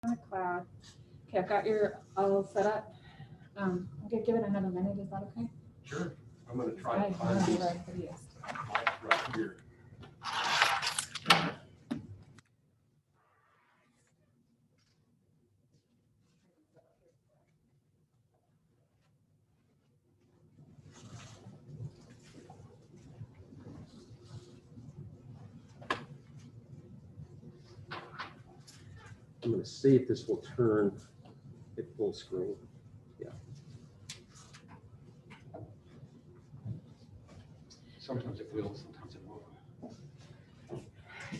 Cloud. Okay, I've got your all set up. I'm gonna give it another minute. Is that okay? Sure. I'm going to try to find these right here. I'm going to see if this will turn at full screen. Yeah. Sometimes it will, sometimes it won't.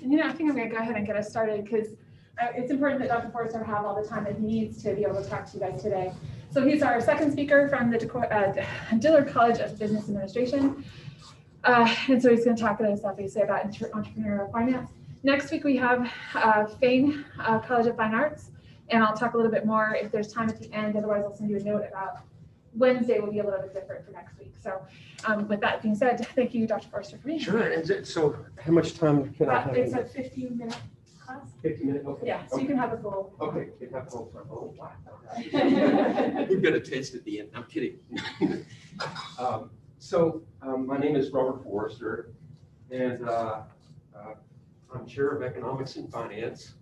And I think I'm gonna go ahead and get us started because it's important that Dr. Forrester have all the time that he needs to be able to talk to you guys today. So he's our second speaker from the Dillard College of Business Administration. And so he's going to talk to us obviously about entrepreneurial finance. Next week we have Fane College of Fine Arts, and I'll talk a little bit more if there's time at the end. Otherwise, I'll send you a note about Wednesday will be a little bit different for next week. So with that being said, thank you, Dr. Forrester, for being here. Sure. And so how much time can I have? It's a 15-minute class. 15 minutes? Okay. Yeah, so you can have a full. Okay, you have a full time. Oh, wow. We're going to taste at the end. I'm kidding. My name is Robert Forrester, and I'm chair of economics and finance.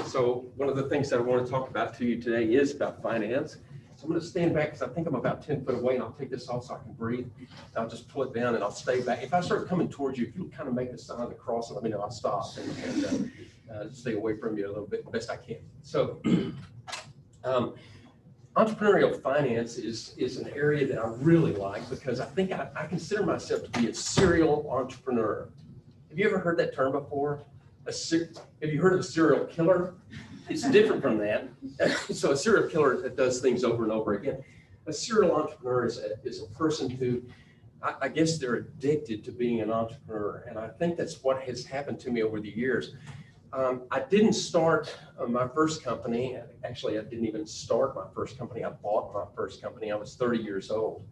So one of the things that I want to talk about to you today is about finance. So I'm going to stand back because I think I'm about 10 foot away, and I'll take this off so I can breathe. I'll just pull it down and I'll stay back. If I start coming towards you, if you'll kind of make a sign of the cross, let me know. I'll stop and stay away from you a little bit best I can. So entrepreneurial finance is an area that I really like because I think I consider myself to be a serial entrepreneur. Have you ever heard that term before? Have you heard of a serial killer? It's different from that. So a serial killer that does things over and over again. A serial entrepreneur is a person who, I guess they're addicted to being an entrepreneur. And I think that's what has happened to me over the years. I didn't start my first company. Actually, I didn't even start my first company. I bought my first company. I was 30 years old.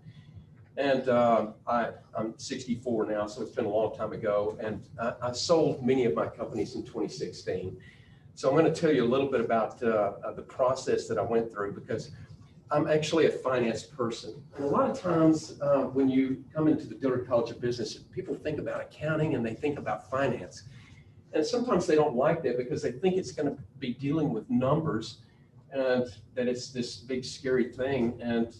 And I'm 64 now, so it's been a long time ago. And I sold many of my companies in 2016. So I'm going to tell you a little bit about the process that I went through because I'm actually a finance person. And a lot of times when you come into the Dillard College of Business, people think about accounting and they think about finance. And sometimes they don't like that because they think it's going to be dealing with numbers and that it's this big scary thing. And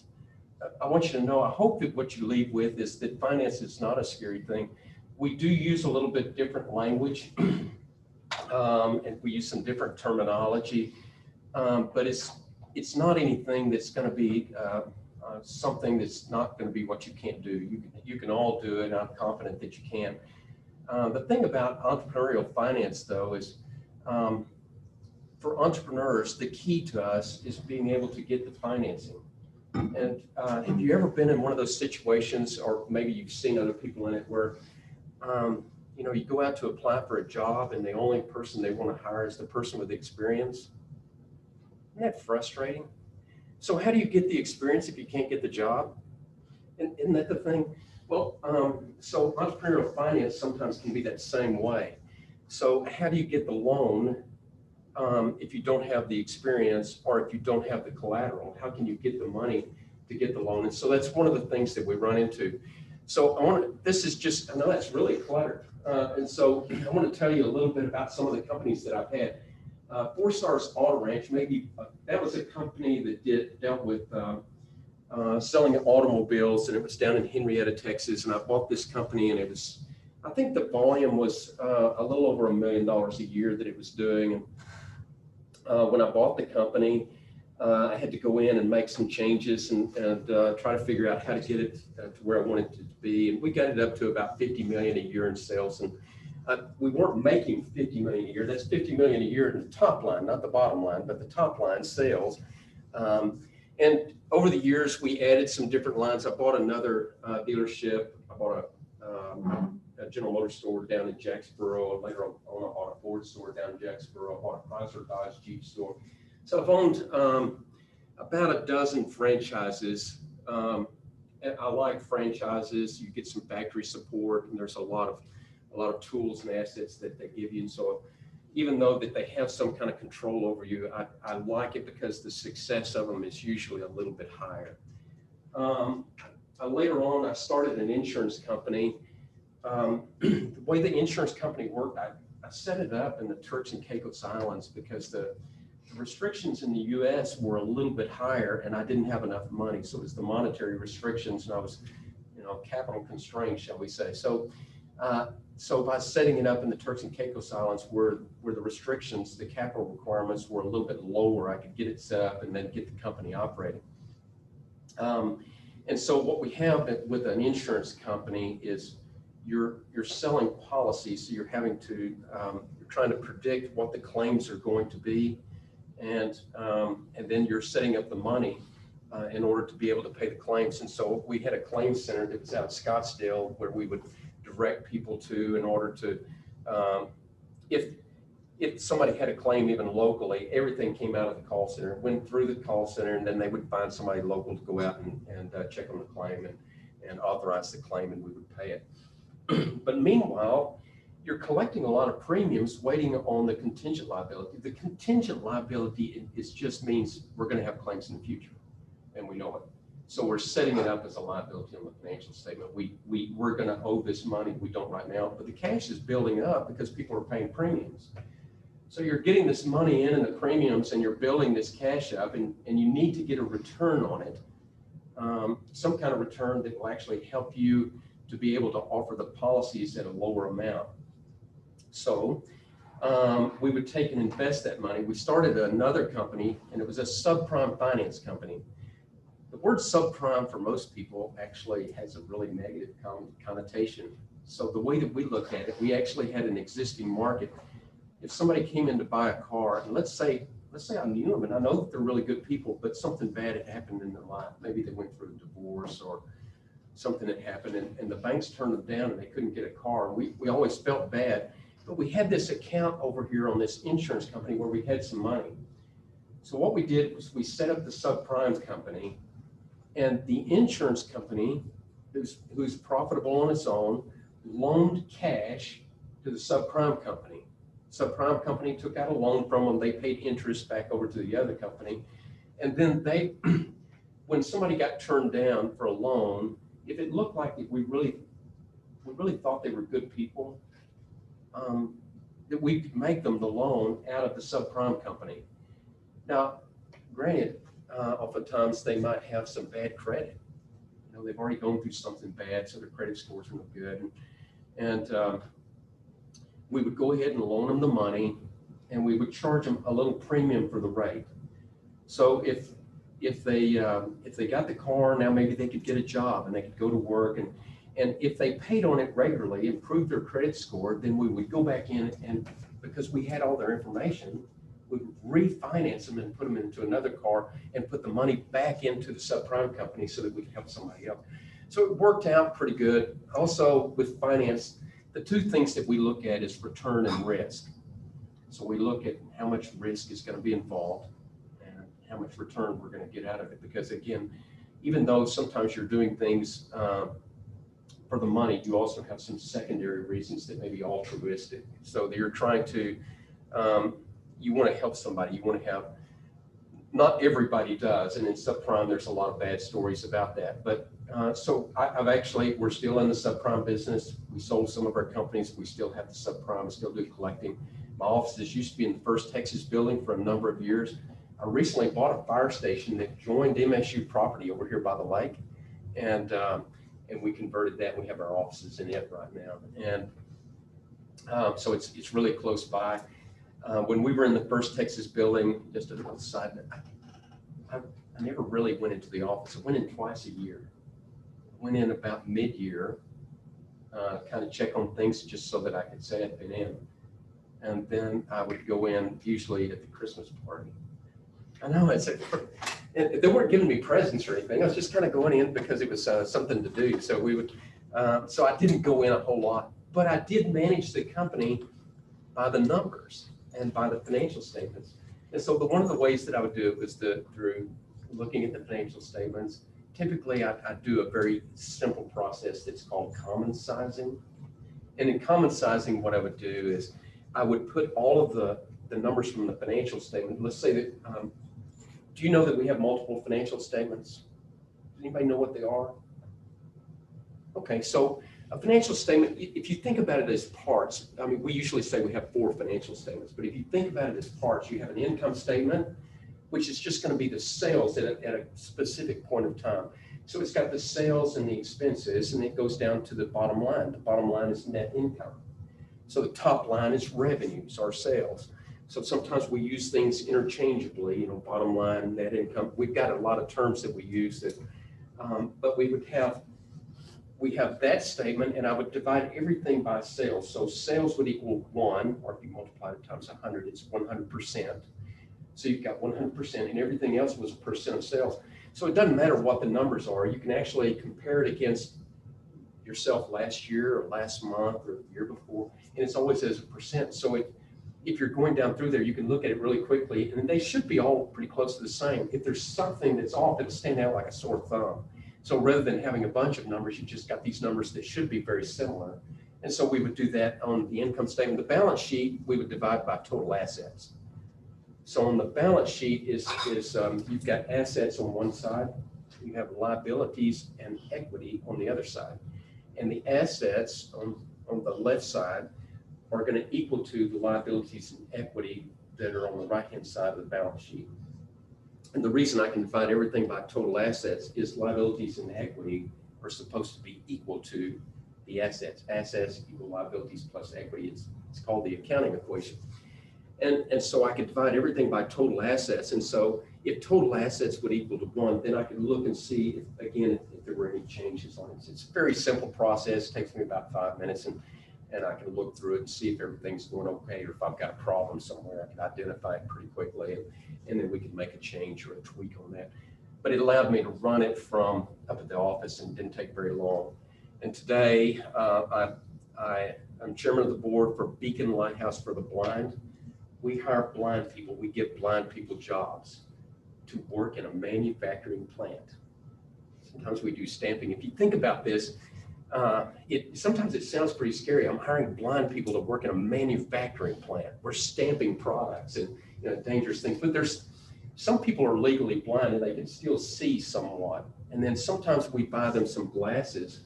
I want you to know, I hope that what you leave with is that finance is not a scary thing. We do use a little bit different language and we use some different terminology, but it's not anything that's going to be something that's not going to be what you can't do. You can all do it, and I'm confident that you can. The thing about entrepreneurial finance, though, is for entrepreneurs, the key to us is being able to get the financing. And have you ever been in one of those situations, or maybe you've seen other people in it, where you go out to apply for a job and the only person they want to hire is the person with experience? Isn't that frustrating? So how do you get the experience if you can't get the job? And isn't that the thing? Well, so entrepreneurial finance sometimes can be that same way. So how do you get the loan if you don't have the experience or if you don't have the collateral? How can you get the money to get the loan? And so that's one of the things that we run into. So I know that's really cluttered. And so I want to tell you a little bit about some of the companies that I've had. Four Stars Auto Ranch, that was a company that dealt with selling automobiles, and it was down in Henrietta, Texas. And I bought this company, and I think the volume was a little over $1 million a year that it was doing. And when I bought the company, I had to go in and make some changes and try to figure out how to get it to where I wanted it to be. And we got it up to about $50 million a year in sales. And we weren't making $50 million a year. That's $50 million a year in the top line, not the bottom line, but the top line sales. And over the years, we added some different lines. I bought another dealership. I bought a General Motors store down in Jacksboro. Later on, I bought a Ford store down in Jacksboro. I bought a Chrysler Dodge Jeep store. So I've owned about a dozen franchises. And I like franchises. You get some factory support, and there's a lot of tools and assets that they give you. And so even though that they have some kind of control over you, I like it because the success of them is usually a little bit higher. Later on, I started an insurance company. The way the insurance company worked, I set it up in the Turks and Caicos Islands because the restrictions in the US were a little bit higher and I didn't have enough money. So it was the monetary restrictions and I was, capital constrained, shall we say. So by setting it up in the Turks and Caicos Islands where the restrictions, the capital requirements were a little bit lower, I could get it set up and then get the company operating. And so what we have with an insurance company is you're selling policies. So you're having to, you're trying to predict what the claims are going to be. And then you're setting up the money in order to be able to pay the claims. And so we had a claims center that was out of Scottsdale where we would direct people to in order to, if somebody had a claim even locally, everything came out of the call center, went through the call center, and then they would find somebody local to go out and check on the claim and authorize the claim, and we would pay it. But meanwhile, you're collecting a lot of premiums waiting on the contingent liability. The contingent liability just means we're going to have claims in the future, and we know it. So we're setting it up as a liability on the financial statement. We're going to owe this money. We don't right now, but the cash is building up because people are paying premiums. So you're getting this money in and the premiums, and you're building this cash up, and you need to get a return on it, some kind of return that will actually help you to be able to offer the policies at a lower amount. So we would take and invest that money. We started another company, and it was a subprime finance company. The word subprime for most people actually has a really negative connotation. So the way that we looked at it, we actually had an existing market. If somebody came in to buy a car, and let's say I knew them and I know that they're really good people, but something bad had happened in their life. Maybe they went through a divorce or something had happened, and the banks turned them down and they couldn't get a car. We always felt bad, but we had this account over here on this insurance company where we had some money. So what we did was we set up the subprime company, and the insurance company, who's profitable on its own, loaned cash to the subprime company. Subprime company took out a loan from them. They paid interest back over to the other company. And then when somebody got turned down for a loan, if it looked like we really thought they were good people, that we could make them the loan out of the subprime company. Now, granted, oftentimes they might have some bad credit. They've already gone through something bad, so their credit scores are not good. And we would go ahead and loan them the money, and we would charge them a little premium for the rate. So if they got the car, now maybe they could get a job and they could go to work, and if they paid on it regularly, improved their credit score, then we would go back in, and because we had all their information, we would refinance them and put them into another car and put the money back into the subprime company so that we could help somebody else. So it worked out pretty good. Also with finance, the two things that we look at is return and risk. So we look at how much risk is going to be involved and how much return we're going to get out of it. Because again, even though sometimes you're doing things for the money, you also have some secondary reasons that may be altruistic. So that you're trying to, you want to help somebody. You want to have, not everybody does. And in subprime, there's a lot of bad stories about that. But so we're still in the subprime business. We sold some of our companies. We still have the subprime, still do collecting. My offices used to be in the First Texas building for a number of years. I recently bought a fire station that joined MSU property over here by the lake. And we converted that. We have our offices in it right now. And so it's really close by. When we were in the First Texas building, just a little side note, I never really went into the office. I went in twice a year. Went in about mid-year, kind of check on things just so that I could say I'd been in. And then I would go in usually at the Christmas party. I know they weren't giving me presents or anything. I was just kind of going in because it was something to do. So so I didn't go in a whole lot, but I did manage the company by the numbers and by the financial statements. And so one of the ways that I would do it was through looking at the financial statements. Typically, I do a very simple process that's called common sizing. And in common sizing, what I would do is I would put all of the numbers from the financial statement. Let's say that, do you know that we have multiple financial statements? Does anybody know what they are? Okay, so a financial statement, if you think about it as parts, I mean, we usually say we have 4 financial statements, but if you think about it as parts, you have an income statement, which is just going to be the sales at a specific point of time. So it's got the sales and the expenses, and it goes down to the bottom line. The bottom line is net income. So the top line is revenues, our sales. So sometimes we use things interchangeably, you know, bottom line, net income. We've got a lot of terms that we use that, but we have that statement, and I would divide everything by sales. So sales would equal 1, or if you multiply it times 100, it's 100%. So you've got 100%, and everything else was a percent of sales. So it doesn't matter what the numbers are. You can actually compare it against yourself last year or last month or the year before, and it's always as a percent. So if you're going down through there, you can look at it really quickly, and they should be all pretty close to the same. If there's something that's off, it'll stand out like a sore thumb. So rather than having a bunch of numbers, you just got these numbers that should be very similar. And so we would do that on the income statement. The balance sheet, we would divide by total assets. So on the balance sheet is you've got assets on one side, you have liabilities and equity on the other side. And the assets on the left side are going to equal to the liabilities and equity that are on the right-hand side of the balance sheet. And the reason I can divide everything by total assets is liabilities and equity are supposed to be equal to the assets. Assets equal liabilities plus equity. It's called the accounting equation. And so I could divide everything by total assets. And so if total assets would equal to 1, then I could look and see, if there were any changes on it. It's a very simple process. It takes me about 5 minutes, and I can look through it and see if everything's going okay, or if I've got a problem somewhere, I can identify it pretty quickly, and then we can make a change or a tweak on that. But it allowed me to run it from up at the office, and didn't take very long. And today, I'm chairman of the board for Beacon Lighthouse for the Blind. We hire blind people. We give blind people jobs to work in a manufacturing plant. Sometimes we do stamping. If you think about this, sometimes it sounds pretty scary. I'm hiring blind people to work in a manufacturing plant. We're stamping products and, you know, dangerous things. But some people are legally blind and they can still see somewhat. And then sometimes we buy them some glasses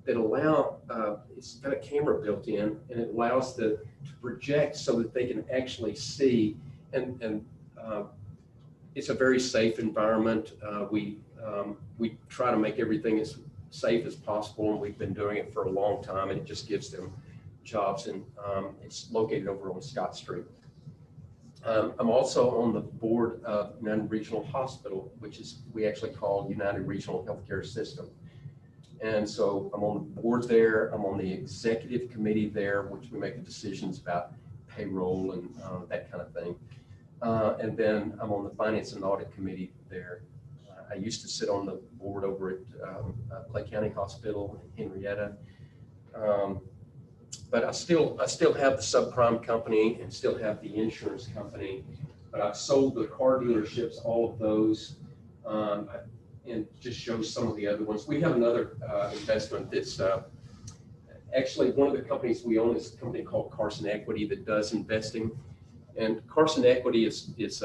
that allow, it's got a camera built in, and it allows to project so that they can actually see. And it's a very safe environment. We try to make everything as safe as possible, and we've been doing it for a long time, and it just gives them jobs. And it's located over on Scott Street. I'm also on the board of United Regional Hospital, which is, we actually call United Regional Healthcare System. And so I'm on the board there. I'm on the executive committee there, which we make the decisions about payroll and that kind of thing. And then I'm on the finance and audit committee there. I used to sit on the board over at Clay County Hospital in Henrietta. But I still have the subprime company and still have the insurance company. But I've sold the car dealerships, all of those. And just shows some of the other ones. We have another investment that's actually one of the companies we own is a company called Carson Equity that does investing. And Carson Equity is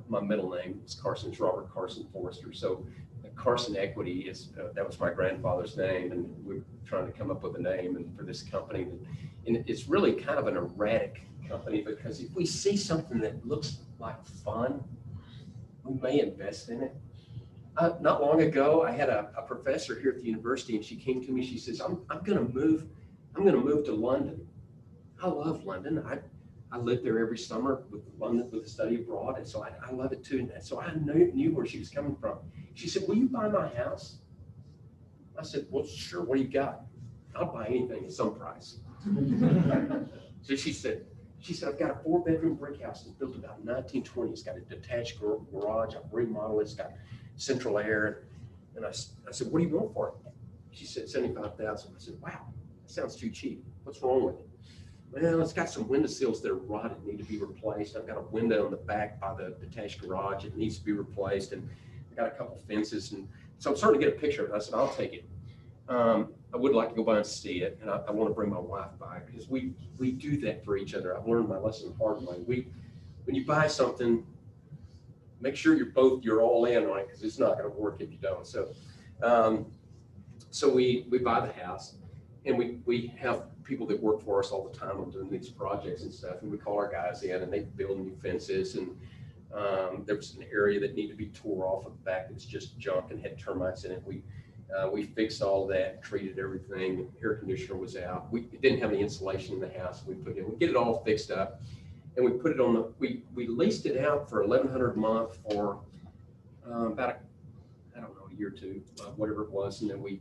my middle name is Carson, it's Robert Carson Forrester. So Carson Equity is, that was my grandfather's name, and we're trying to come up with a name for this company. And it's really kind of an erratic company, because if we see something that looks like fun, we may invest in it. Not long ago, I had a professor here at the university, and she came to me. She says, "I'm going to move to London." I love London. I lived there every summer with London with a study abroad, and so I love it too. And so I knew where she was coming from. She said, "Will you buy my house?" I said, "Well, sure. What do you got?" "I'll buy anything at some price." So she said, "I've got a 4-bedroom brick house that's built about 1920. It's got a detached garage. I've remodeled it. It's got central air." And I said, "What do you want for it?" She said, $75,000. I said, "Wow, that sounds too cheap. What's wrong with it?" "Well, it's got some window sills that are rotted, need to be replaced. I've got a window in the back by the detached garage. It needs to be replaced. And I got a couple fences." And so I'm starting to get a picture of it. I said, "I'll take it." I would like to go by and see it, and I want to bring my wife by because we do that for each other. I've learned my lesson the hard way. When you buy something, make sure you're all in on it because it's not going to work if you don't. So we buy the house, and we have people that work for us all the time on doing these projects and stuff, and we call our guys in, and they build new fences, and there was an area that needed to be tore off of the back that's just junk and had termites in it. We fixed all that, treated everything. The air conditioner was out. We didn't have any insulation in the house. We get it all fixed up, and we put it on we leased it out for $1,100 a month for about I don't know, a year or two, whatever it was, and then we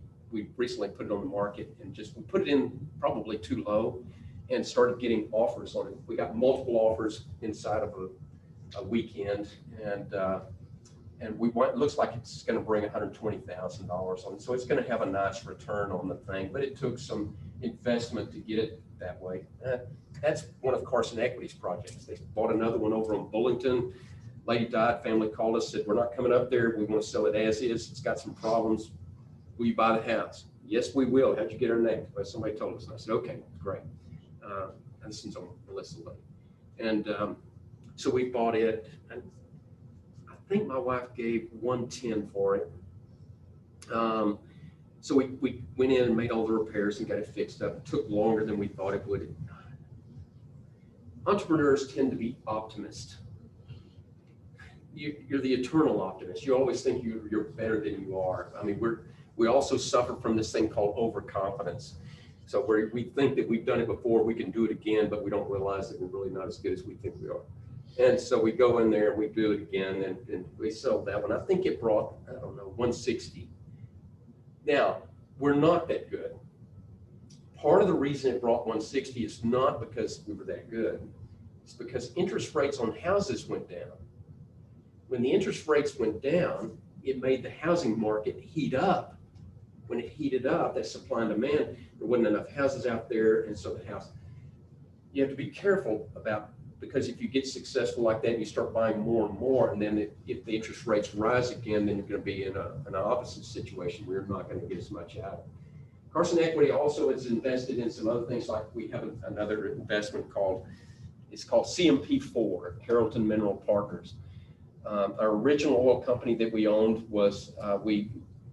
recently put it on the market and we put it in probably too low and started getting offers on it. We got multiple offers inside of a weekend, and it looks like it's going to bring $120,000 on it. So it's going to have a nice return on the thing, but it took some investment to get it that way. That's one of Carson Equity's projects. They bought another one over on Bullington. Lady died, family called us, said, we're not coming up there. We want to sell it as is. It's got some problems. Will you buy the house? Yes, we will. How'd you get her name? Well, somebody told us. And I said, okay, great. And this is on the list of them. And so we bought it. And I think my wife gave $110 for it. So we went in and made all the repairs and got it fixed up. It took longer than we thought it would. Entrepreneurs tend to be optimists. You're the eternal optimist. You always think you're better than you are. I mean, we also suffer from this thing called overconfidence. So we think that we've done it before, we can do it again, but we don't realize that we're really not as good as we think we are. And so we go in there and we do it again, and we sell that one. I think it brought, I don't know, 160. Now, we're not that good. Part of the reason it brought 160 is not because we were that good. It's because interest rates on houses went down. When the interest rates went down, it made the housing market heat up. When it heated up, that supply and demand, there wasn't enough houses out there, and so you have to be careful about, because if you get successful like that, and you start buying more and more, and then if the interest rates rise again, then you're going to be in an opposite situation where you're not going to get as much out. Carson Equity also is invested in some other things, like we have another investment called CMP4, Carrollton Mineral Partners. Our original oil company that we owned was,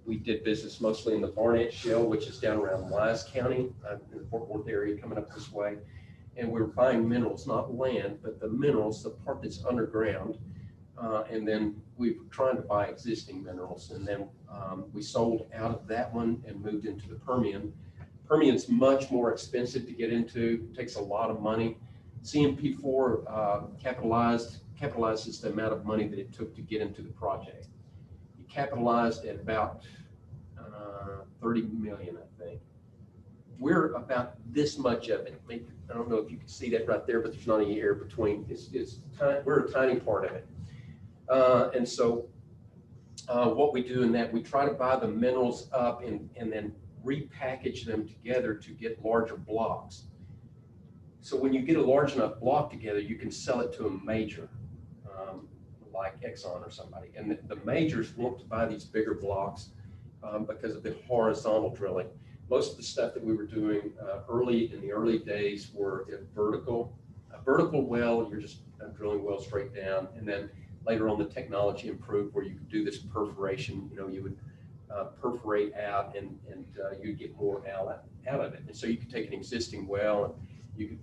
we did business mostly in the Barnett Shale, which is down around Wise County, in the Fort Worth area coming up this way. And we were buying minerals, not land, but the minerals, the part that's underground. And then we were trying to buy existing minerals. And then we sold out of that one and moved into the Permian. Permian's much more expensive to get into, takes a lot of money. CMP4 capitalizes the amount of money that it took to get into the project. It capitalized at about 30 million, I think. We're about this much of it. Maybe, I don't know if you can see that right there, but there's not any air between. It's tiny, we're a tiny part of it. And so what we do in that, we try to buy the minerals up and then repackage them together to get larger blocks. So when you get a large enough block together, you can sell it to a major, like Exxon or somebody. And the majors want to buy these bigger blocks because of the horizontal drilling. Most of the stuff that we were doing in the early days were a vertical well. You're just drilling well straight down. And then later on, the technology improved where you could do this perforation. You know, you would perforate out and you'd get more out of it. And so you could take an existing well and you could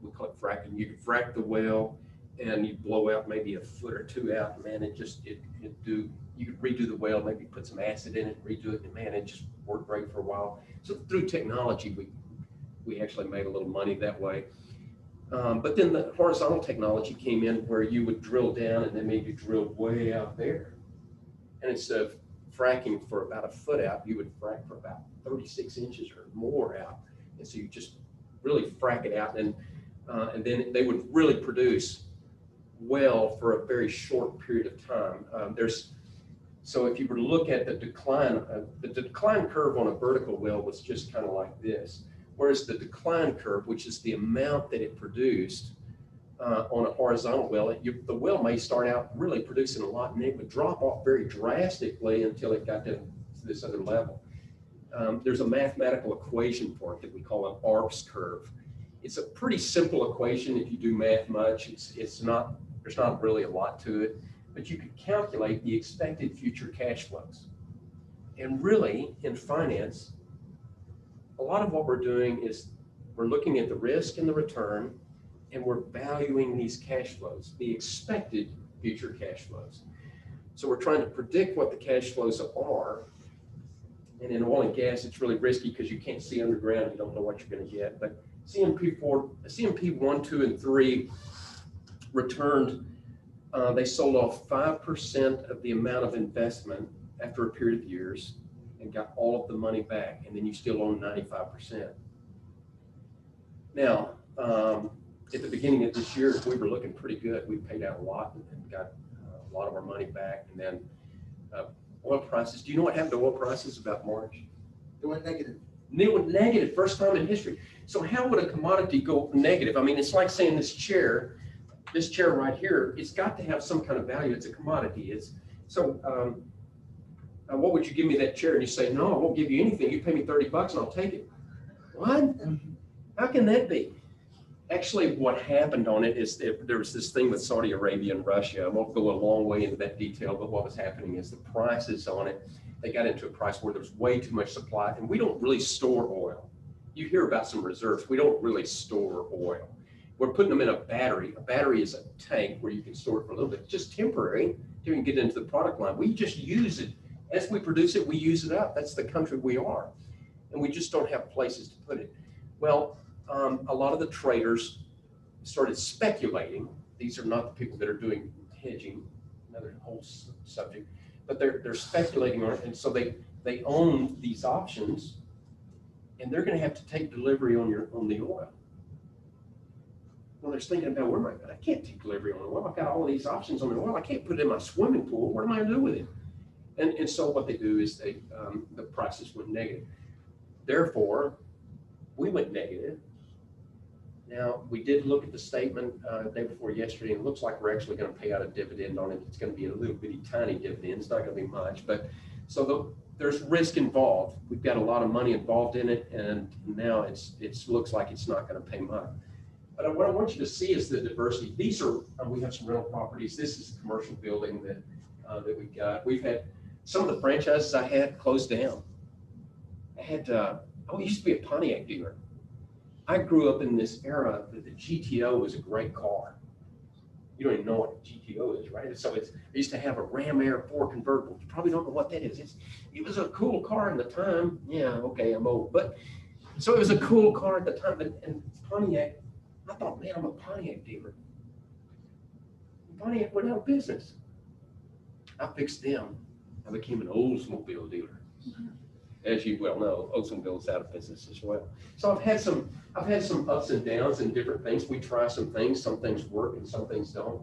we call it fracking. You could frack the well and you blow out maybe a foot or two out. Man, you could redo the well, maybe put some acid in it, redo it, and man, it just worked great for a while. So through technology, we actually made a little money that way. But then the horizontal technology came in where you would drill down and then maybe drill way out there. And instead of fracking for about a foot out, you would frack for about 36 inches or more out. And so you just really frack it out, and then they would really produce well for a very short period of time. So if you were to look at the decline curve on a vertical well was just kind of like this, whereas the decline curve, which is the amount that it produced on a horizontal well, the well may start out really producing a lot, and it would drop off very drastically until it got to to this other level. There's a mathematical equation for it that we call an ARPS curve. It's a pretty simple equation. If you do math much, there's not really a lot to it, but you can calculate the expected future cash flows. And really, in finance, a lot of what we're doing is we're looking at the risk and the return, and we're valuing these cash flows, the expected future cash flows. So we're trying to predict what the cash flows are. And in oil and gas, it's really risky because you can't see underground. You don't know what you're going to get. But CMP 1, 2, and 3 returned, they sold off 5% of the amount of investment after a period of years and got all of the money back. And then you still own 95%. Now, at the beginning of this year, we were looking pretty good. We paid out a lot and got a lot of our money back. And then oil prices, do you know what happened to oil prices about March? It went negative. They went negative, first time in history. So how would a commodity go negative? I mean, it's like saying this chair right here, it's got to have some kind of value. It's a commodity. What would you give me that chair? And you say, no, I won't give you anything. You pay me $30 and I'll take it. What? How can that be? Actually, what happened on it is there was this thing with Saudi Arabia and Russia. I won't go a long way into that detail, but what was happening is the prices on it, they got into a price where there was way too much supply, and we don't really store oil. You hear about some reserves. We don't really store oil. We're putting them in a battery. A battery is a tank where you can store it for a little bit, just temporary, till you can get into the product line. We just use it. As we produce it, we use it up. That's the country we are. And we just don't have places to put it. Well, a lot of the traders started speculating. These are not the people that are doing hedging, another whole subject, but they're speculating on it. And so they own these options, and they're going to have to take delivery on the oil. Well, they're thinking about, where am I going? I can't take delivery on oil. I've got all of these options on the oil. I can't put it in my swimming pool. What am I going to do with it? And so what they do is the prices went negative. Therefore, we went negative. Now, we did look at the statement the day before yesterday, and it looks like we're actually going to pay out a dividend on it. It's going to be a little bitty tiny dividend. It's not going to be much, but so there's risk involved. We've got a lot of money involved in it, and now it looks like it's not going to pay much. But what I want you to see is the diversity. These are, we have some rental properties. This is a commercial building that we've got. We've had some of the franchises I had closed down. I used to be a Pontiac dealer. I grew up in this era that the GTO was a great car. You don't even know what a GTO is, right? So I used to have a Ram Air 4 convertible. You probably don't know what that is. It was a cool car in the time. Yeah, okay, I'm old. But so it was a cool car at the time. And Pontiac, I thought, man, I'm a Pontiac dealer. Pontiac went out of business. I fixed them. I became an Oldsmobile dealer. As you well know, Oldsmobile's out of business as well. So I've had some ups and downs and different things. We try some things work and some things don't.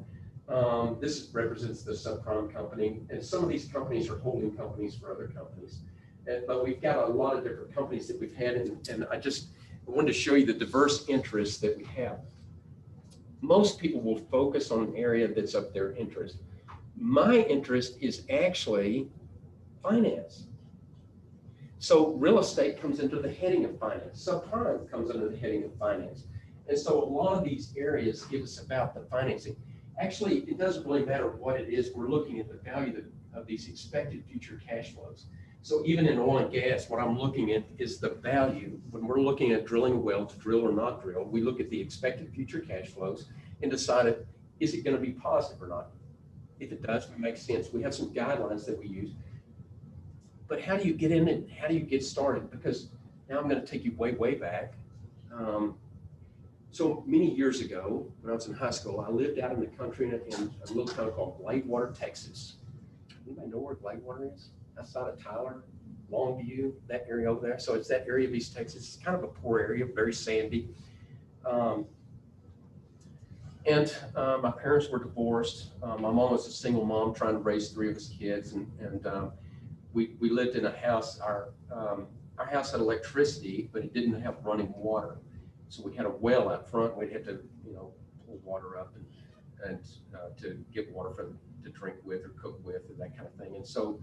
This represents the subprime company, and some of these companies are holding companies for other companies. But we've got a lot of different companies that we've had, and I wanted to show you the diverse interests that we have. Most people will focus on an area that's of their interest. My interest is actually finance. So real estate comes into the heading of finance. Subprime comes under the heading of finance. And so a lot of these areas give us about the financing. Actually, it doesn't really matter what it is. We're looking at the value of these expected future cash flows. So even in oil and gas, what I'm looking at is the value. When we're looking at drilling a well to drill or not drill, we look at the expected future cash flows and decide, is it going to be positive or not? If it does, it makes sense. We have some guidelines that we use. But how do you get in it? How do you get started? Because now I'm going to take you way, way back. So many years ago, when I was in high school, I lived out in the country in a little town called Gladewater, Texas. Anybody know where Gladewater is? Outside of Tyler, Longview, that area over there. So it's that area of East Texas. It's kind of a poor area, very sandy. And my parents were divorced. My mom was a single mom trying to raise 3 of us kids, and we lived in a house. Our house had electricity, but it didn't have running water. So we had a well out front. We'd have to, pull water up and to get water to drink with or cook with and that kind of thing. And so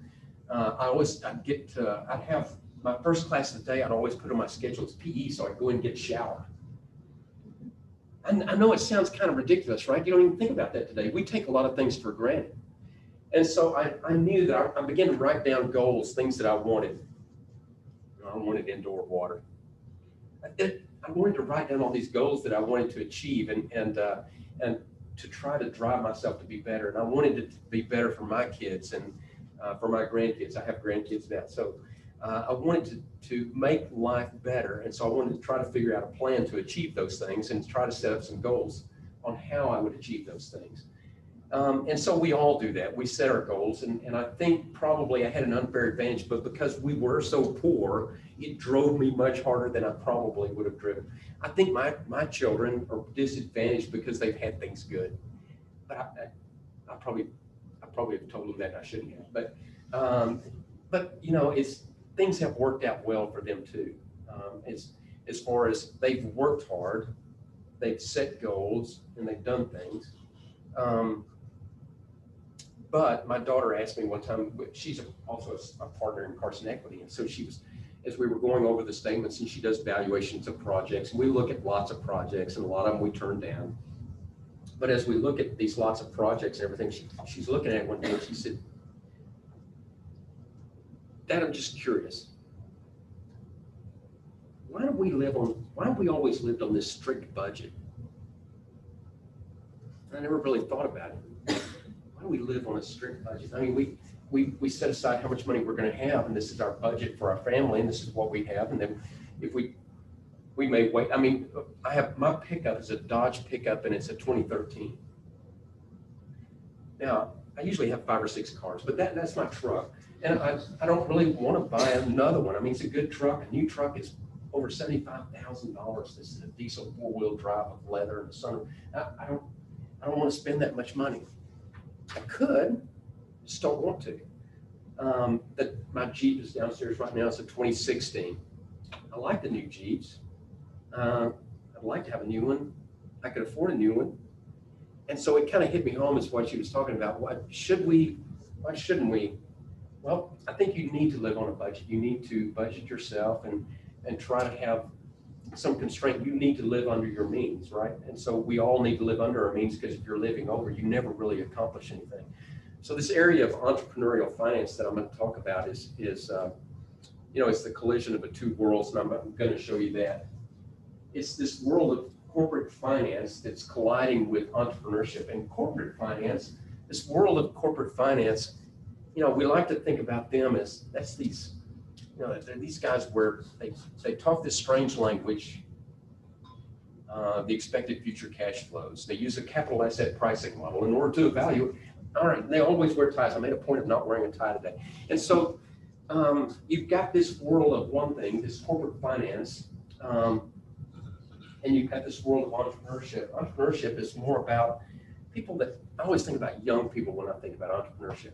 I'd have my first class of the day, I'd always put on my schedule as PE so I'd go in and get a shower. I know it sounds kind of ridiculous, right? You don't even think about that today. We take a lot of things for granted. And so I knew that I began to write down goals, things that I wanted. I wanted indoor water. I wanted to write down all these goals that I wanted to achieve and to try to drive myself to be better. And I wanted it to be better for my kids and for my grandkids. I have grandkids now. So I wanted to make life better. And so I wanted to try to figure out a plan to achieve those things and try to set up some goals on how I would achieve those things. And so we all do that. We set our goals. And I think probably I had an unfair advantage, but because we were so poor, it drove me much harder than I probably would have driven. I think my children are disadvantaged because they've had things good. But I probably have told them that, and I shouldn't have. But you know, things have worked out well for them too. As far as they've worked hard, they've set goals, and they've done things. But my daughter asked me one time, she's also a partner in Carson Equity. And so as we were going over the statements, and she does valuations of projects, and we look at lots of projects, and a lot of them we turn down. But as we look at these lots of projects and everything, she's looking at it one day and she said, Dad, I'm just curious. Why have we always lived on this strict budget? I never really thought about it. Why do we live on a strict budget? I mean, we set aside how much money we're going to have, and this is our budget for our family, and this is what we have. And then if we may wait. I mean, my pickup is a Dodge pickup, and it's a 2013. Now, I usually have 5 or 6 cars, but that's my truck. And I don't really want to buy another one. I mean, it's a good truck. A new truck is over $75,000. This is a diesel 4-wheel drive with leather and a sunroof. I don't want to spend that much money. I could, just don't want to. My Jeep is downstairs right now. It's a 2016. I like the new Jeeps. I'd like to have a new one. I could afford a new one. And so it kind of hit me home as what she was talking about. Why shouldn't we? Well, I think you need to live on a budget. You need to budget yourself and try to have some constraint. You need to live under your means, right? And so we all need to live under our means, because if you're living over, you never really accomplish anything. So this area of entrepreneurial finance that I'm going to talk about is it's the collision of the two worlds, and I'm going to show you that. It's this world of corporate finance that's colliding with entrepreneurship. And corporate finance, this world of corporate finance, we like to think about them as these guys where they talk this strange language, the expected future cash flows. They use a capital asset pricing model in order to evaluate. All right, they always wear ties. I made a point of not wearing a tie today. And so you've got this world of one thing, this corporate finance, and you've got this world of entrepreneurship. Entrepreneurship is more about people that I always think about young people when I think about entrepreneurship.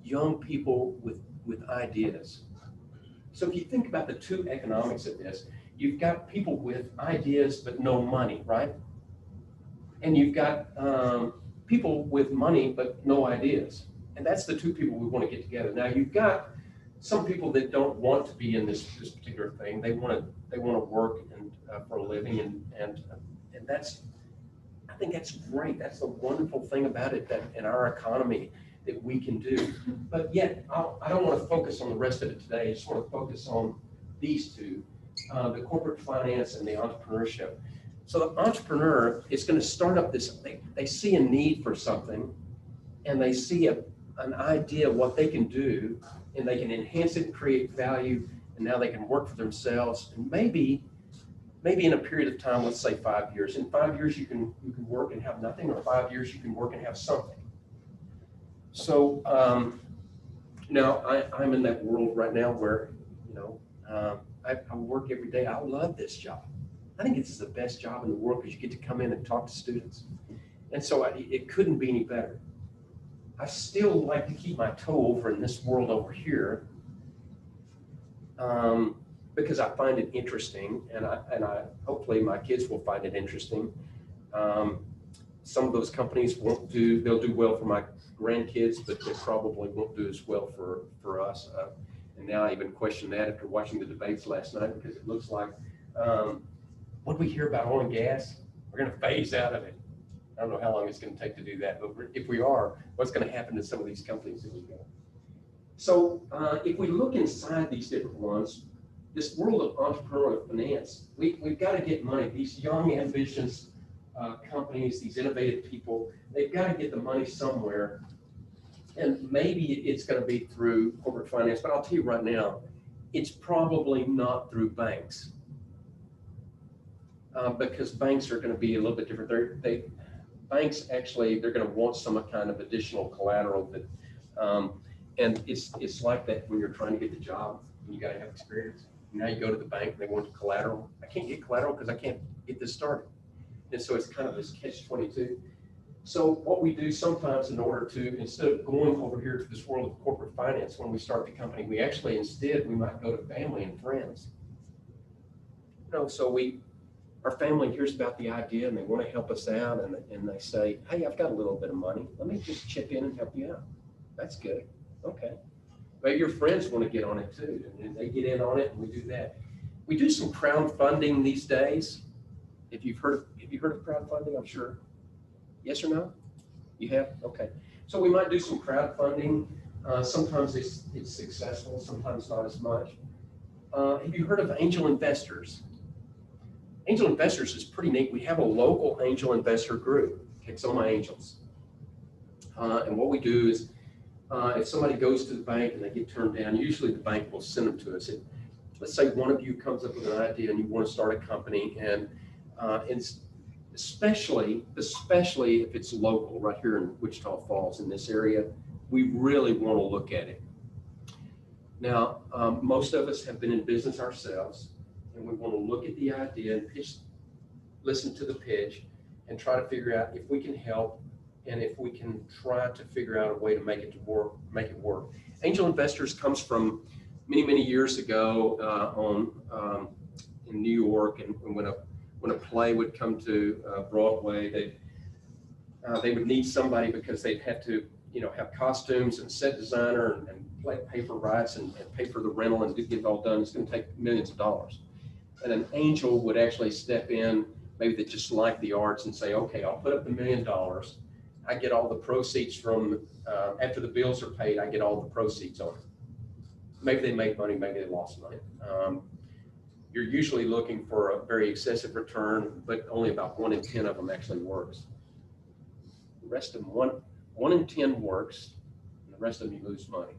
Young people with ideas. So if you think about the two economics of this, you've got people with ideas but no money, right? And you've got people with money but no ideas. And that's the two people we want to get together. Now you've got some people that don't want to be in this particular thing. They want to work for a living, and I think that's great. That's the wonderful thing about it, that in our economy that we can do. But yet, I don't want to focus on the rest of it today. I just want to focus on these two, the corporate finance and the entrepreneurship. So the entrepreneur is going to start up this, they see a need for something, and they see an idea of what they can do, and they can enhance it, create value, and now they can work for themselves. And maybe in a period of time, let's say 5 years. In 5 years, you can work and have nothing, or 5 years you can work and have something. So now I'm in that world right now where, I work every day. I love this job. I think it's the best job in the world, because you get to come in and talk to students. And so it couldn't be any better. I still like to keep my toe over in this world over here, because I find it interesting, and I hopefully my kids will find it interesting. Some of those companies they'll do well for my grandkids, but they probably won't do as well for us. And now I even question that after watching the debates last night, because it looks like, what we hear about oil and gas, we're going to phase out of it. I don't know how long it's going to take to do that, but if we are, what's going to happen to some of these companies that we go? So if we look inside these different ones, this world of entrepreneurial finance, we've got to get money. These young, ambitious companies, these innovative people, they've got to get the money somewhere. And maybe it's going to be through corporate finance, but I'll tell you right now, it's probably not through banks. Because banks are going to be a little bit different. Banks actually, they're going to want some kind of additional collateral that, and it's like that when you're trying to get the job and you got to have experience. Now you go to the bank and they want collateral. I can't get collateral because I can't get this started. And so it's kind of this catch-22. So what we do sometimes in order to, instead of going over here to this world of corporate finance, when we start the company, we actually instead, we might go to family and friends. So our family hears about the idea and they want to help us out, and they say, hey, I've got a little bit of money. Let me just chip in and help you out. That's good. Okay. Maybe your friends want to get on it too, and they get in on it, and we do that. We do some crowdfunding these days. Have you heard of crowdfunding? I'm sure. Yes or no? You have? Okay. So we might do some crowdfunding. Sometimes it's successful, sometimes not as much. Have you heard of angel investors? Angel investors is pretty neat. We have a local angel investor group. Okay, some of my angels. And what we do is, if somebody goes to the bank and they get turned down, usually the bank will send them to us. Let's say one of you comes up with an idea and you want to start a company, and especially if it's local, right here in Wichita Falls in this area, we really want to look at it. Now, most of us have been in business ourselves, and we want to look at the idea and listen to the pitch and try to figure out if we can help and if we can try to figure out a way to make it work. Angel investors comes from many years ago in New York, and when a play would come to Broadway, they would need somebody because they'd have to have costumes and set designer and pay for rights and pay for the rental and get it all done. It's going to take millions of dollars. And an angel would actually step in, maybe they just like the arts, and say, okay, I'll put up the $1 million. I get all the proceeds from, after the bills are paid, I get all the proceeds on it. Maybe they make money, maybe they lost money. You're usually looking for a very excessive return, but only about 1 in 10 of them actually works. The rest of them, one in 10 works, and the rest of them you lose money.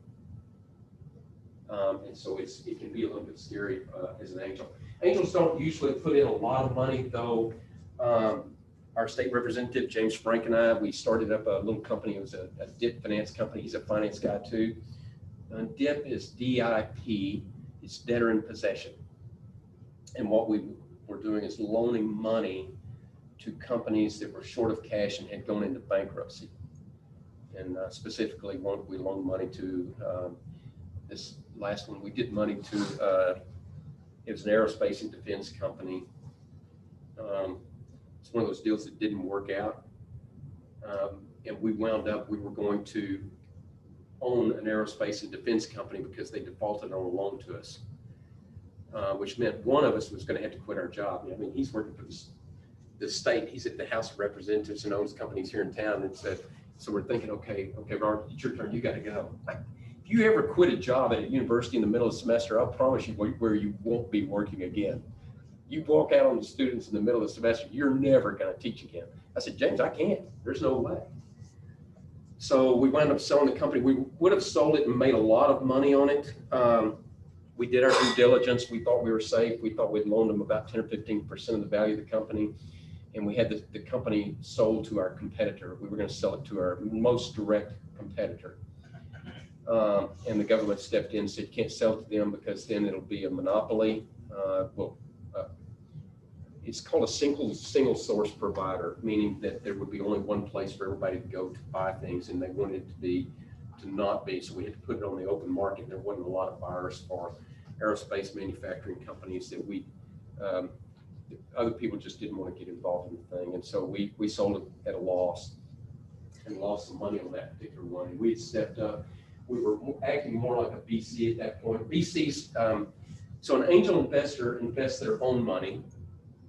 And so it can be a little bit scary as an angel. Angels don't usually put in a lot of money, though. Our state representative, James Frank, and I, we started up a little company. It was a DIP finance company. He's a finance guy too. DIP is DIP, it's debtor in possession. And what we were doing is loaning money to companies that were short of cash and had gone into bankruptcy. And specifically, we loaned money to this last one. We did money to, it was an aerospace and defense company. It's one of those deals that didn't work out. And we wound up, we were going to own an aerospace and defense company because they defaulted on a loan to us, which meant one of us was going to have to quit our job. I mean, he's working for the state. He's at the House of Representatives and owns companies here in town. And so we're thinking, okay, Robert, it's your turn. You got to go. If you ever quit a job at a university in the middle of the semester, I'll promise you where you won't be working again. You walk out on the students in the middle of the semester, you're never going to teach again. I said, James, I can't. There's no way. So we wound up selling the company. We would have sold it and made a lot of money on it. We did our due diligence. We thought we were safe. We thought we'd loaned them about 10 or 15% of the value of the company. And we had the company sold to our competitor. We were going to sell it to our most direct competitor. And the government stepped in and said, you can't sell it to them because then it'll be a monopoly. It's called a single source provider, meaning that there would be only one place for everybody to go to buy things, and they wanted it to not be. So we had to put it on the open market. There wasn't a lot of buyers for aerospace manufacturing companies that we other people just didn't want to get involved in the thing. And so we sold it at a loss and lost some money on that particular one. And we had stepped up. We were acting more like a VC at that point. VCs, so an angel investor invests their own money,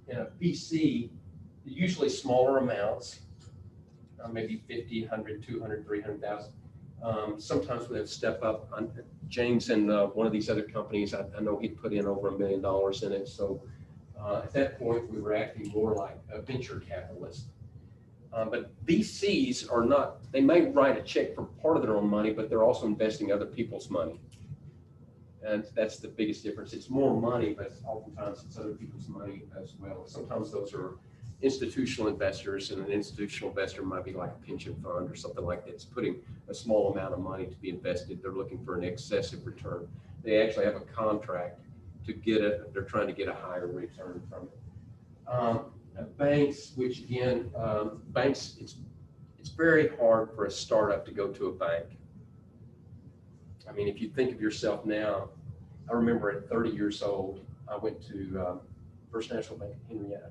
and a VC, usually smaller amounts, maybe 50, 100, 200, 300,000. Sometimes we have to step up. James and one of these other companies, I know he'd put in over $1 million in it. So at that point, we were acting more like a venture capitalist. But VCs are not, they may write a check for part of their own money, but they're also investing other people's money. And that's the biggest difference. It's more money, but oftentimes it's other people's money as well. Sometimes those are institutional investors, and an institutional investor might be like a pension fund or something like that. It's putting a small amount of money to be invested. They're looking for an excessive return. They actually have a contract to get it. They're trying to get a higher return from it. Banks, which again, banks, it's very hard for a startup to go to a bank. I mean, if you think of yourself now, I remember at 30 years old, I went to First National Bank of Henrietta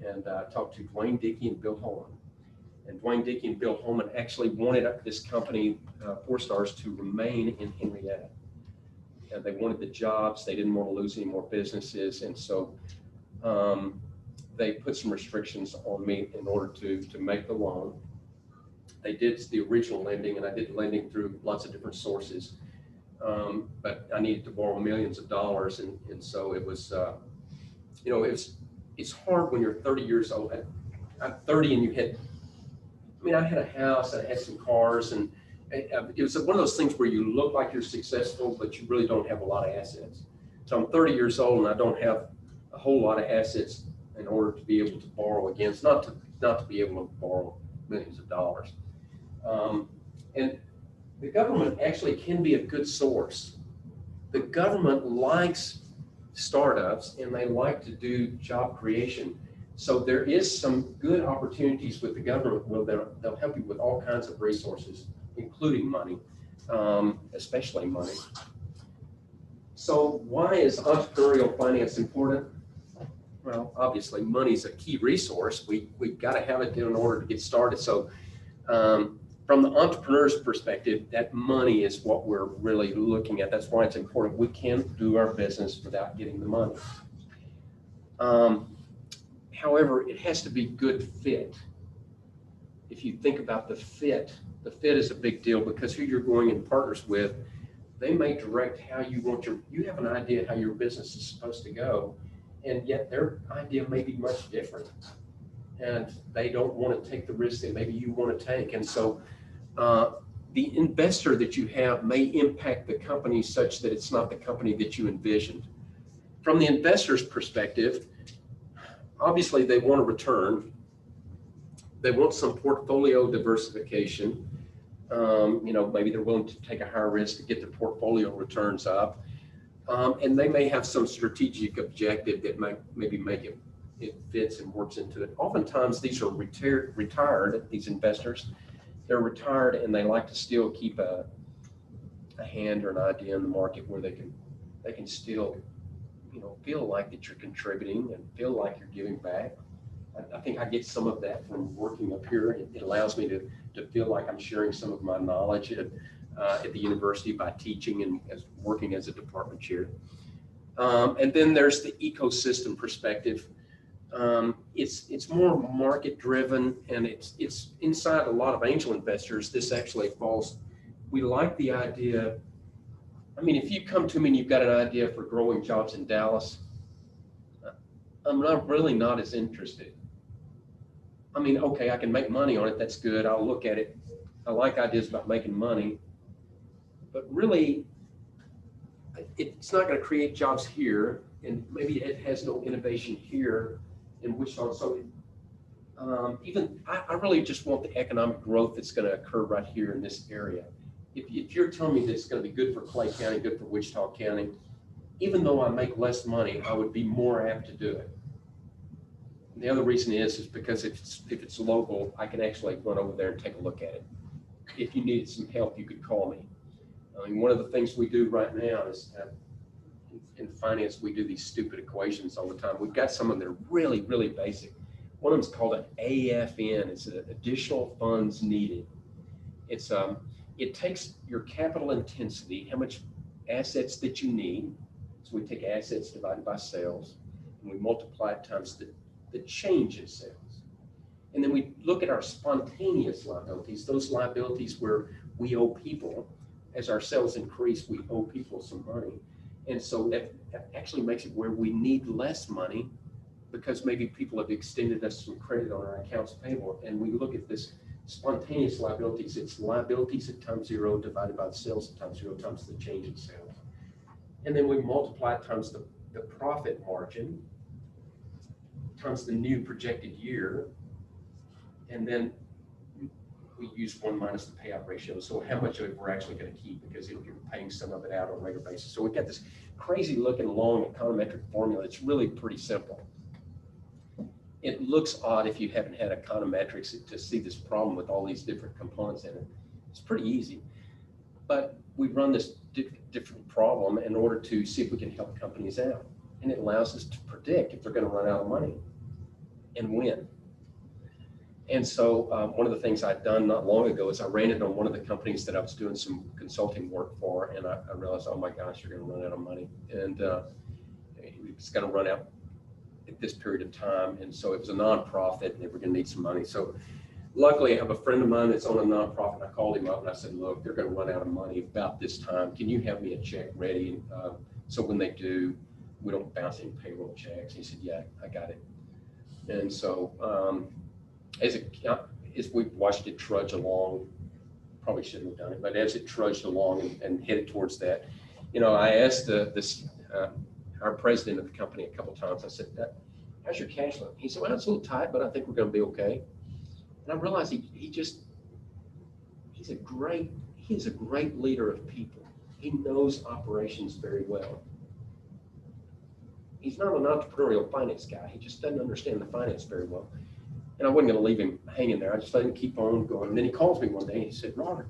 and talked to Dwayne Dickey and Bill Holman. And Dwayne Dickey and Bill Holman actually wanted this company, Four Stars, to remain in Henrietta. And they wanted the jobs. They didn't want to lose any more businesses. And so they put some restrictions on me in order to make the loan. They did the original lending, and I did lending through lots of different sources. But I needed to borrow millions of dollars. And so it was, you know, it's hard when you're 30 years old. I'm 30 and you had, I mean, I had a house, I had some cars, and it was one of those things where you look like you're successful, but you really don't have a lot of assets. So I'm 30 years old and I don't have a whole lot of assets in order to be able to borrow against, not to be able to borrow millions of dollars. And the government actually can be a good source. The government likes startups and they like to do job creation. So there is some good opportunities with the government where they'll help you with all kinds of resources, including money, especially money. So why is entrepreneurial finance important? Well, obviously money is a key resource. We've got to have it in order to get started. So from the entrepreneur's perspective, that money is what we're really looking at. That's why it's important. We can't do our business without getting the money. However, it has to be good fit. If you think about the fit is a big deal because who you're going in partners with, they may direct how you want you have an idea how your business is supposed to go, and yet their idea may be much different. And they don't want to take the risk that maybe you want to take. And so the investor that you have may impact the company such that it's not the company that you envisioned. From the investor's perspective, obviously they want a return. They want some portfolio diversification. You know, maybe they're willing to take a higher risk to get their portfolio returns up. And they may have some strategic objective that might maybe make it fits and works into it. Oftentimes these are retired, these investors, they're retired and they like to still keep a hand or an idea in the market where they can still, you know, feel like that you're contributing and feel like you're giving back. I think I get some of that from working up here. It allows me to feel like I'm sharing some of my knowledge at the university by teaching and working as a department chair. And then there's the ecosystem perspective. It's more market driven, and it's inside a lot of angel investors. This actually falls, we like the idea. I mean, if you come to me and you've got an idea for growing jobs in Dallas, I'm really not as interested. I mean, okay, I can make money on it. That's good. I'll look at it. I like ideas about making money, but really it's not going to create jobs here. And maybe it has no innovation here in Wichita. So I really just want the economic growth that's going to occur right here in this area. If you're telling me that it's going to be good for Clay County, good for Wichita County, even though I make less money, I would be more apt to do it. And the other reason is because if it's local, I can actually run over there and take a look at it. If you needed some help, you could call me. I mean, one of the things we do right now is in finance, we do these stupid equations all the time. We've got some of them that are really, really basic. One of them is called an AFN. It's an additional funds needed. It's it takes your capital intensity, how much assets that you need. So we take assets divided by sales, and we multiply it times the change in sales. And then we look at our spontaneous liabilities, those liabilities where we owe people. As our sales increase, we owe people some money. And so that actually makes it where we need less money because maybe people have extended us some credit on our accounts payable. And we look at this spontaneous liabilities. It's liabilities at times 0 divided by the sales at times 0 times the change in sales. And then we multiply it times the profit margin times the new projected year. And then we use 1 minus the payout ratio. So how much of it we're actually going to keep because you're paying some of it out on a regular basis. So we've got this crazy looking long econometric formula. It's really pretty simple. It looks odd if you haven't had econometrics to see this problem with all these different components in it. It's pretty easy, but we run this different problem in order to see if we can help companies out. And it allows us to predict if they're going to run out of money and when. And so one of the things I'd done not long ago is I ran it on one of the companies that I was doing some consulting work for, and I realized, oh my gosh, you're going to run out of money. And it's going to run out at this period of time. And so it was a nonprofit and they were going to need some money. So luckily I have a friend of mine that's on a nonprofit. I called him up and I said, look, they're going to run out of money about this time. Can you have me a check ready? So when they do, we don't bounce any payroll checks. He said, yeah, I got it. And so as we watched it trudge along, probably shouldn't have done it, but as it trudged along and headed towards that, I asked our president of the company a couple of times, I said, how's your cash flow? He said, well, it's a little tight, but I think we're going to be okay. And I realized he's a great leader of people. He knows operations very well. He's not an entrepreneurial finance guy. He just doesn't understand the finance very well. And I wasn't going to leave him hanging there. I just let him keep on going. And then he calls me one day and he said, Robert,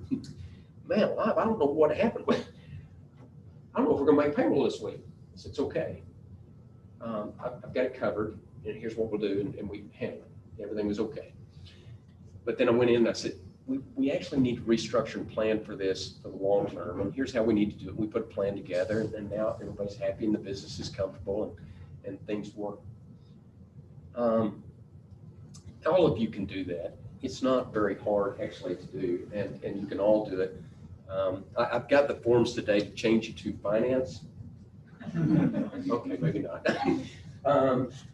man alive, I don't know what happened. I don't know if we're going to make payroll this week. I said, it's okay. I've got it covered, and here's what we'll do. And we handled it. Everything was okay. But then I went in and I said, we actually need to restructure and plan for this for the long term. And here's how we need to do it. We put a plan together, and then now everybody's happy and the business is comfortable and things work. All of you can do that. It's not very hard actually to do, and you can all do it. I've got the forms today to change you to finance. Okay, maybe not.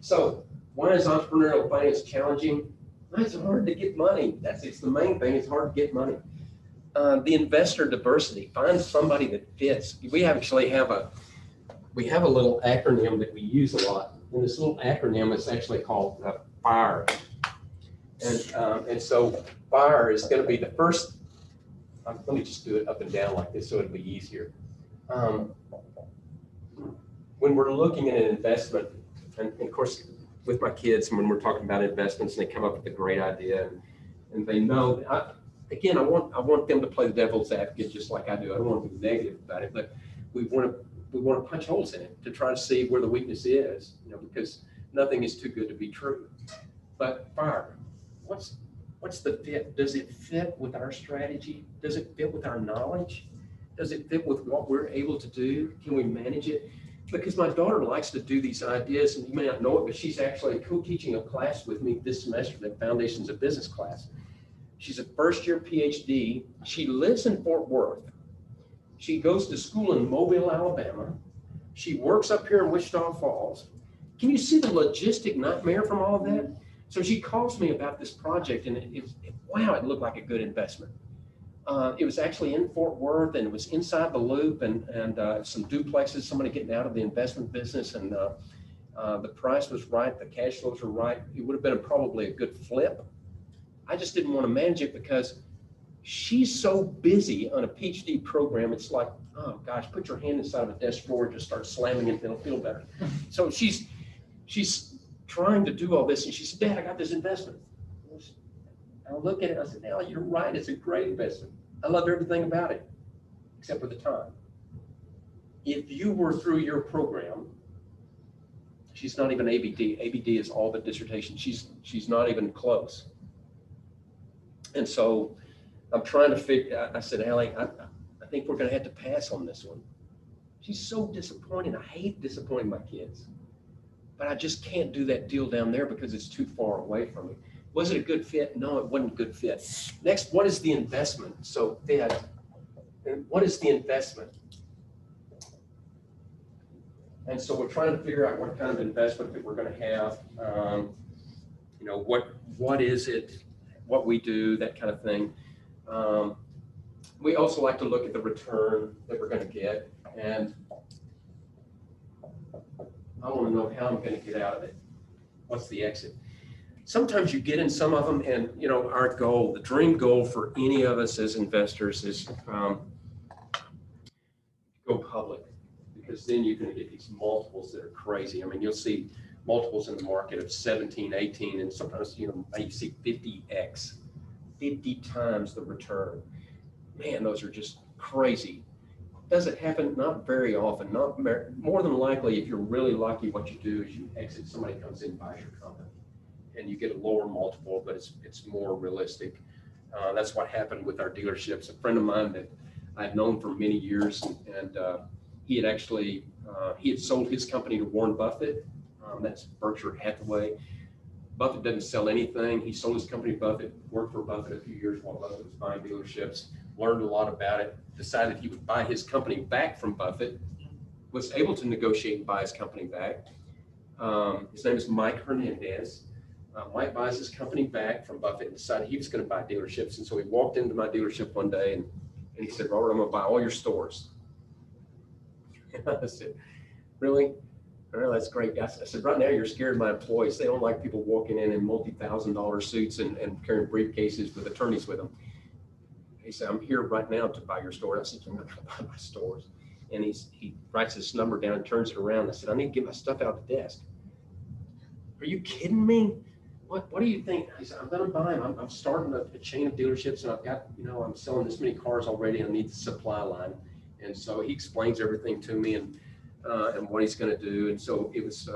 So why is entrepreneurial finance challenging? It's hard to get money. It's the main thing. It's hard to get money. The investor diversity. Find somebody that fits. We actually have a little acronym that we use a lot. And this little acronym is actually called FIRE. And so FIRE is going to be the first. Let me just do it up and down like this so it'll be easier. When we're looking at an investment, and of course, with my kids, when we're talking about investments and they come up with a great idea and they know, I want them to play the devil's advocate just like I do. I don't want to be negative about it, but we want to punch holes in it to try to see where the weakness is, because nothing is too good to be true. But FIRE, what's the fit? Does it fit with our strategy? Does it fit with our knowledge? Does it fit with what we're able to do? Can we manage it? Because my daughter likes to do these ideas, and you may not know it, but she's actually co-teaching a class with me this semester, the Foundations of Business class. She's a first-year PhD. She lives in Fort Worth. She goes to school in Mobile, Alabama. She works up here in Wichita Falls. Can you see the logistic nightmare from all of that? So she calls me about this project, and wow, it looked like a good investment. It was actually in Fort Worth, and it was inside the loop, and some duplexes, somebody getting out of the investment business, and the price was right, the cash flows were right. It would have been probably a good flip. I just didn't want to manage it because she's so busy on a PhD program. It's like, oh gosh, put your hand inside of a desk drawer and just start slamming it, and it'll feel better. So she's trying to do all this, and she said, Dad, I got this investment. I look at it, I said, no, you're right, it's a great investment. I love everything about it, except for the time. if you were through your program, she's not even ABD. ABD is all but dissertation. She's not even close. And so I'm trying to figure, I said, Allie, I think we're going to have to pass on this one. She's so disappointed. I hate disappointing my kids, but I just can't do that deal down there because it's too far away from me. Was it a good fit? No, it wasn't a good fit. Next, what is the investment? So fit, and what is the investment? And so we're trying to figure out what kind of investment that we're going to have. You know, what is it, what we do, that kind of thing. We also like to look at the return that we're going to get, and I want to know how I'm going to get out of it. What's the exit? Sometimes you get in some of them, and you know, our goal, the dream goal for any of us as investors is go public, because then you're going to get these multiples that are crazy. I mean, you'll see multiples in the market of 17, 18, and sometimes, you know, you see 50x, 50 times the return. Man, those are just crazy. Does it happen? Not very often. Not more than likely, if you're really lucky, what you do is you exit, somebody comes in and buys your company, and you get a lower multiple, but it's more realistic. That's what happened with our dealerships. A friend of mine that I've known for many years, and he had actually, he had sold his company to Warren Buffett. That's Berkshire Hathaway. Buffett doesn't sell anything. He sold his company to Buffett, worked for Buffett a few years while Buffett was buying dealerships, learned a lot about it, decided he would buy his company back from Buffett, was able to negotiate and buy his company back. His name is Mike Hernandez. Mike buys his company back from Buffett and decided he was going to buy dealerships. And so he walked into my dealership one day and he said, Robert, I'm going to buy all your stores. And I said, really? Oh, that's great. I said, right now you're scared of my employees. They don't like people walking in multi-$1,000 suits and carrying briefcases with attorneys with them. He said, I'm here right now to buy your store. I said, I'm not going to buy my stores. And he writes this number down and turns it around. I said, I need to get my stuff out the desk. Are you kidding me? What do you think? He said, I'm going to buy them. I'm starting a chain of dealerships, and I've got, you know, I'm selling this many cars already. I need the supply line. And so he explains everything to me and what he's going to do. And so it was,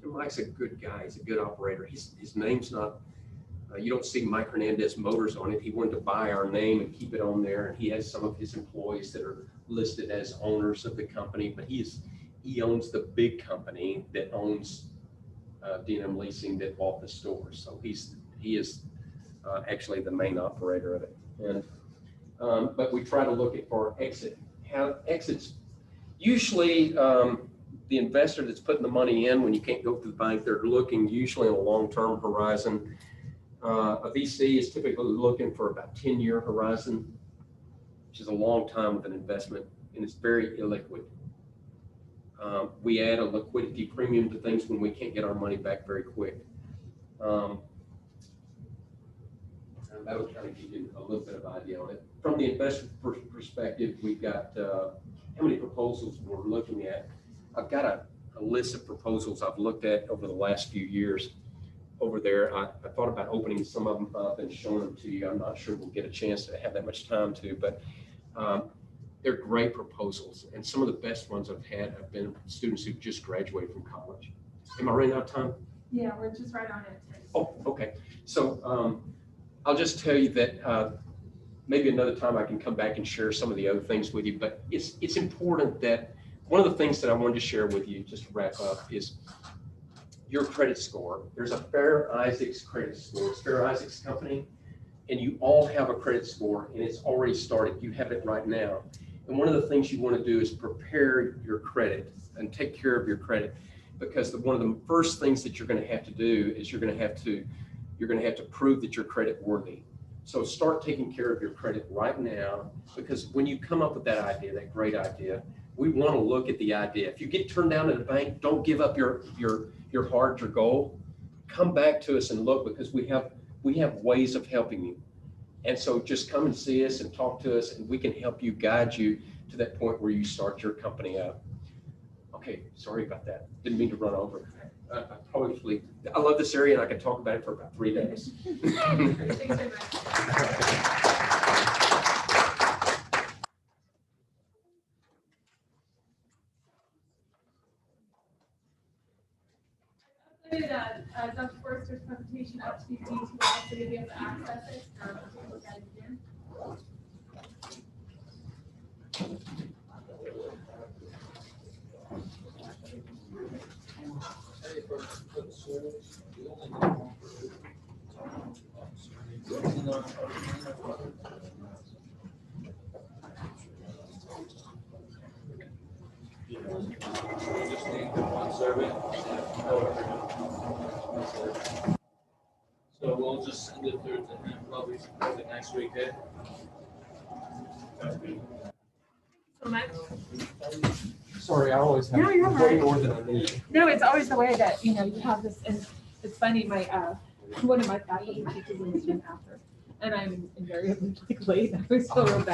Mike's a good guy. He's a good operator. His name's not, you don't see Mike Hernandez Motors on it. He wanted to buy our name and keep it on there. And he has some of his employees that are listed as owners of the company, but he owns the big company that owns D&M Leasing that bought the store. So he is actually the main operator of it. And but we try to look at for exit. How exits, usually the investor that's putting the money in, when you can't go through the bank, they're looking usually on a long-term horizon. A VC is typically looking for about 10-year horizon, which is a long time with an investment, and it's very illiquid. We add a liquidity premium to things when we can't get our money back very quick. And that'll kind of give you a little bit of idea on it. From the investor perspective, we've got how many proposals we're looking at. I've got a list of proposals I've looked at over the last few years over there. I thought about opening some of them up and showing them to you. I'm not sure we'll get a chance to have that much time to, but they're great proposals. And some of the best ones I've had have been students who just graduated from college. Am I running out of time? Yeah, we're just right on it. Oh, okay. So I'll just tell you that maybe another time I can come back and share some of the other things with you, but it's important that one of the things that I wanted to share with you, just to wrap up, is your credit score. There's a Fair Isaacs credit score. It's Fair Isaacs company, and you all have a credit score, and it's already started. You have it right now. And one of the things you want to do is prepare your credit and take care of your credit, because one of the first things that you're going to have to do is you're going to have to prove that you're credit worthy. So start taking care of your credit right now, because when you come up with that idea, that great idea, we want to look at the idea. If you get turned down at a bank, don't give up your heart, your goal. Come back to us and look, because we have ways of helping you. And so just come and see us and talk to us, and we can help you, guide you to that point where you start your company up. Okay, sorry about that. Didn't mean to run over. I love this area, and I could talk about it for about 3 days. Thanks very much. posted Dr. Forrester's presentation up to D2L, so you'll be able to access it and take a look at it again. Just need one survey. So we'll just send it through to him probably the next week, eh? So much. Sorry, I always have No, you're way right. more than I need. No, it's always the way that, you have this, and it's funny, my, one of my faculty teaches in the gym after, and I'm invariably like late, I was so bad.